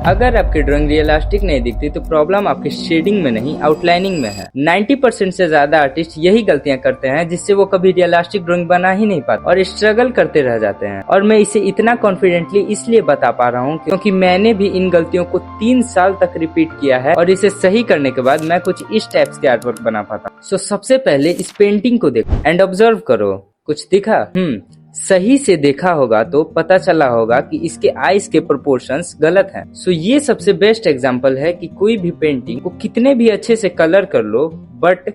अगर आपकी drawing realistic नहीं दिखती तो प्रॉब्लम आपकी शेडिंग में नहीं आउटलाइनिंग में है। 90% से ज्यादा आर्टिस्ट यही गलतियां करते हैं जिससे वो कभी रियलिस्टिक ड्राइंग बना ही नहीं पाते और स्ट्रगल करते रह जाते हैं। और मैं इसे इतना कॉन्फिडेंटली इसलिए बता पा रहा हूँ क्योंकि मैंने भी इन गलतियों को 3 साल तक रिपीट किया है और इसे सही करने के बाद मैं कुछ इस टाइप्स के आर्टवर्क बना पाता। सो सबसे पहले इस पेंटिंग को देखो एंड ऑब्जर्व करो। कुछ दिखा? सही से देखा होगा तो पता चला होगा कि इसके आईज के प्रोपोर्शंस गलत हैं। सो ये सबसे बेस्ट एग्जांपल है कि कोई भी पेंटिंग को कितने भी अच्छे से कलर कर लो बट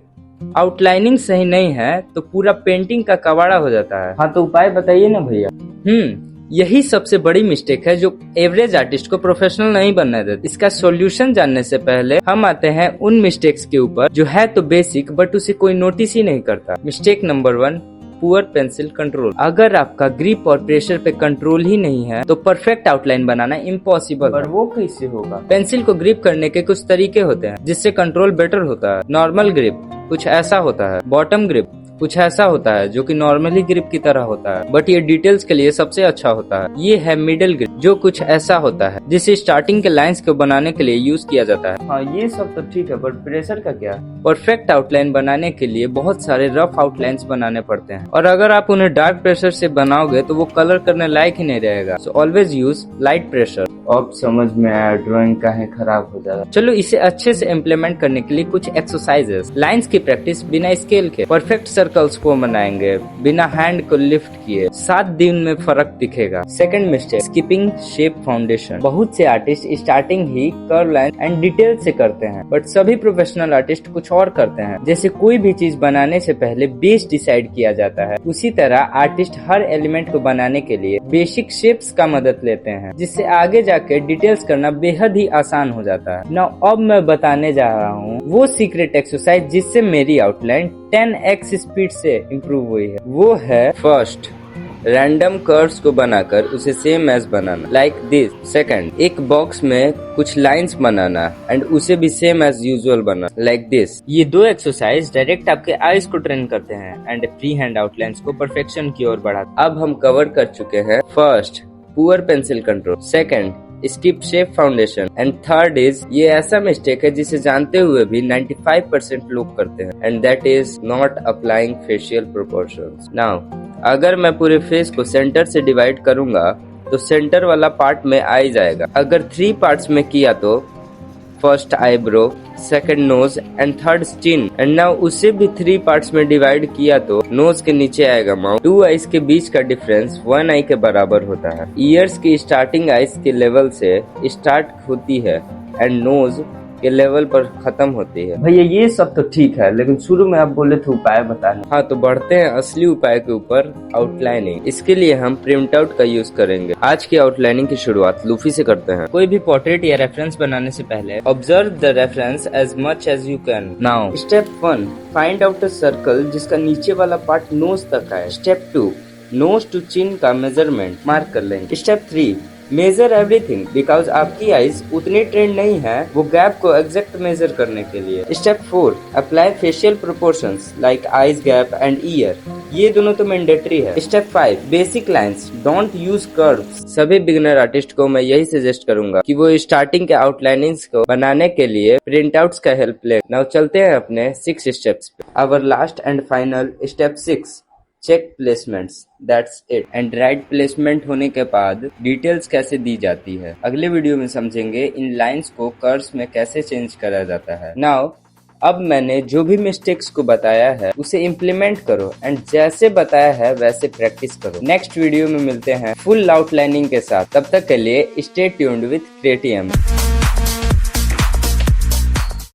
आउटलाइनिंग सही नहीं है तो पूरा पेंटिंग का कबाड़ा हो जाता है। हाँ तो उपाय बताइए ना भैया। यही सबसे बड़ी मिस्टेक है जो एवरेज आर्टिस्ट को प्रोफेशनल नहीं बनने देती। इसका सॉल्यूशन जानने से पहले हम आते हैं उन मिस्टेक्स के ऊपर जो है तो बेसिक बट उसे कोई नोटिस ही नहीं करता। Mistake number 1, poor pencil control. अगर आपका ग्रिप और प्रेशर पे कंट्रोल ही नहीं है तो परफेक्ट आउटलाइन बनाना इम्पॉसिबल। पर वो कैसे होगा? पेंसिल को ग्रिप करने के कुछ तरीके होते हैं जिससे कंट्रोल बेटर होता है। नॉर्मल ग्रिप कुछ ऐसा होता है, बॉटम ग्रिप कुछ ऐसा होता है जो कि नॉर्मली ग्रिप की तरह होता है बट ये डिटेल्स के लिए सबसे अच्छा होता है। ये है मिडिल ग्रिप जो कुछ ऐसा होता है जिसे स्टार्टिंग के लाइंस को बनाने के लिए यूज किया जाता है। हाँ ये सब तो ठीक है बट प्रेशर का क्या? परफेक्ट आउटलाइन बनाने के लिए बहुत सारे रफ आउटलाइंस बनाने पड़ते हैं और अगर आप उन्हें डार्क प्रेशर से बनाओगे तो वो कलर करने लायक ही नहीं रहेगा। So always use light pressure. अब समझ में आया ड्राइंग काहे खराब हो जाता। चलो इसे अच्छे से इम्प्लीमेंट करने के लिए कुछ एक्सरसाइजेस। लाइंस की प्रैक्टिस बिना स्केल के। परफेक्ट सर्कल्स को बनाएंगे बिना हैंड को लिफ्ट किए। 7 दिन में फर्क दिखेगा। Second mistake, skipping shape foundation. बहुत से artist starting he curve line and detail से करते हैं बट सभी प्रोफेशनल आर्टिस्ट कुछ और करते हैं। जैसे कोई भी चीज बनाने से पहले बेस डिसाइड किया जाता है उसी तरह आर्टिस्ट हर एलिमेंट को बनाने के लिए बेसिक शेप्स का मदद लेते हैं जिससे आगे जाके डिटेल्स करना बेहद ही आसान हो जाता है। नाउ अब मैं बताने जा रहा हूँ वो सीक्रेट एक्सरसाइज जिससे मेरी आउटलाइन 10x स्पीड से इम्प्रूव हुई है। वो है फर्स्ट, रैंडम कर्व्स को बनाकर उसे सेम एज बनाना लाइक दिस। सेकंड, एक बॉक्स में कुछ लाइंस बनाना एंड उसे भी सेम एज यूजुअल बनाना लाइक दिस। ये 2 एक्सरसाइज डायरेक्ट आपके आईज को ट्रेन करते हैं एंड फ्री हैंड आउटलाइंस को परफेक्शन की ओर बढ़ाते हैं। अब हम कवर कर चुके हैं first, poor pencil control, second skip shape foundation and third is ये ऐसा मिस्टेक है जिसे जानते हुए भी 95% लोग करते हैं and that is not applying facial proportions. Now अगर मैं पूरे फेस को सेंटर से डिवाइड करूंगा तो सेंटर वाला पार्ट में आई जाएगा। अगर 3 पार्ट्स में किया तो first eyebrow, second nose and third chin and now उसे भी 3 पार्ट्स में डिवाइड किया तो नोज के नीचे आएगा माउथ। 2 आईज के बीच का डिफरेंस 1 आई के बराबर होता है। ईयर्स की स्टार्टिंग आईज के लेवल से स्टार्ट होती है एंड नोज के लेवल पर खत्म होती है। भैया ये सब तो ठीक है लेकिन शुरू में आप बोले थे उपाय बताने। हाँ तो बढ़ते हैं असली उपाय के ऊपर, आउटलाइनिंग। इसके लिए हम प्रिंट आउट का यूज करेंगे। आज की आउटलाइनिंग की शुरुआत लूफी से करते हैं। कोई भी पोर्ट्रेट या रेफरेंस बनाने से पहले observe the reference as much as you can. Now step 1, find out a circle जिसका नीचे वाला पार्ट नोज तक है। स्टेप 2, नोज टू चिन का मेजरमेंट मार्क कर लेंगे। स्टेप 3, मेजर एवरीथिंग बिकॉज आपकी आईज उतनी ट्रेंड नहीं है वो गैप को एग्जैक्ट मेजर करने के लिए। Step 4, apply facial proportions like eyes gap and year. ये दोनों तो मैंडेटरी है। Step 5, basic lines, don't use curves. सभी बिगिनर आर्टिस्ट को मैं यही सजेस्ट करूंगा कि वो स्टार्टिंग के आउटलाइनिंग्स को बनाने के लिए प्रिंट आउट्स का हेल्प ले। नाउ चलते हैं अपने 6 स्टेप्स पे। Our last and final step 6, check placements, that's it. And right placement होने के बाद डिटेल्स कैसे दी जाती है अगले वीडियो में समझेंगे। इन लाइंस को कर्व्स में कैसे चेंज करा जाता है। नाउ अब मैंने जो भी मिस्टेक्स को बताया है उसे इम्प्लीमेंट करो एंड जैसे बताया है वैसे प्रैक्टिस करो। नेक्स्ट वीडियो में मिलते हैं फुल आउटलाइनिंग के साथ। तब तक के लिए स्टे ट्यून्ड विद क्रिएटिव।